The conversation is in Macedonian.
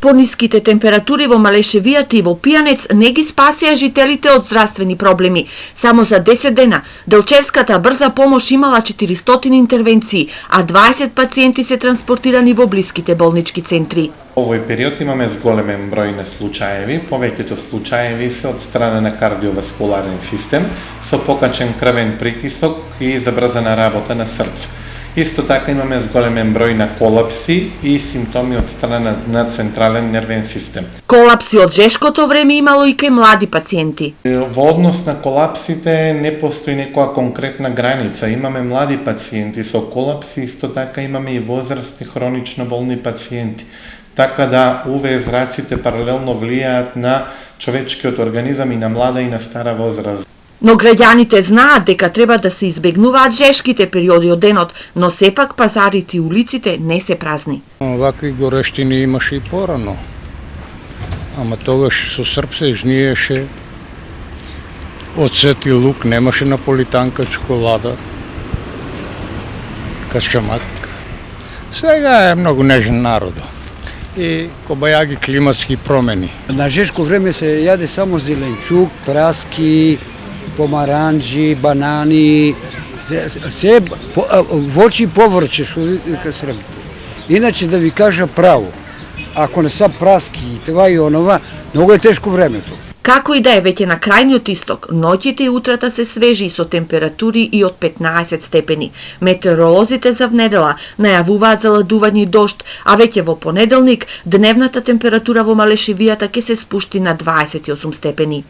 Пониските температури во Малешевијата и во Пијанец не ги спасеа жителите од здравствени проблеми. Само за 10 дена Делчевската брза помош имала 400 интервенции, а 20 пациенти се транспортирани во блиските болнички центри. Во овој период имаме зголемен број на случаеви, повеќето случаеви се од страна на кардиоваскуларен систем со покачен крвен притисок и забрзана работа на срце. Исто така имаме зголемен број на колапси и симптоми од страна на централен нервен систем. Колапси од жешкото време имало и кај млади пациенти. Во однос на колапсите не постои некоја конкретна граница. Имаме млади пациенти со колапси, исто така имаме и возрастни хронично болни пациенти. Така да УВ зраците паралелно влијаат на човечкиот организам и на млада и на стара возраст. Но граѓаните знаат дека треба да се избегнуваат жешките периоди од денот, но сепак пазарите и улиците не се празни. Овакви горештини имаше и порано. Ама тогаш со срп се жниеше, оцет и лук, немаше наполитанка, чоколада, качамак. Сега е многу нежен народот. И кобајаги климатски промени. На жешко време се јаде само зеленчук, праски, помаранџи, банани, се воќе и поврќе што вика срем. Иначе да ви кажа право, ако не са праски и това и онова, многу е тешко времето. Како и да е веќе на крајниот исток, ноќите и утрата се свежи со температури и од 15 степени. Метеоролозите за внедела најавуваат заладување и дожд, а веќе во понеделник дневната температура во Малешевијата ќе се спушти на 28 степени.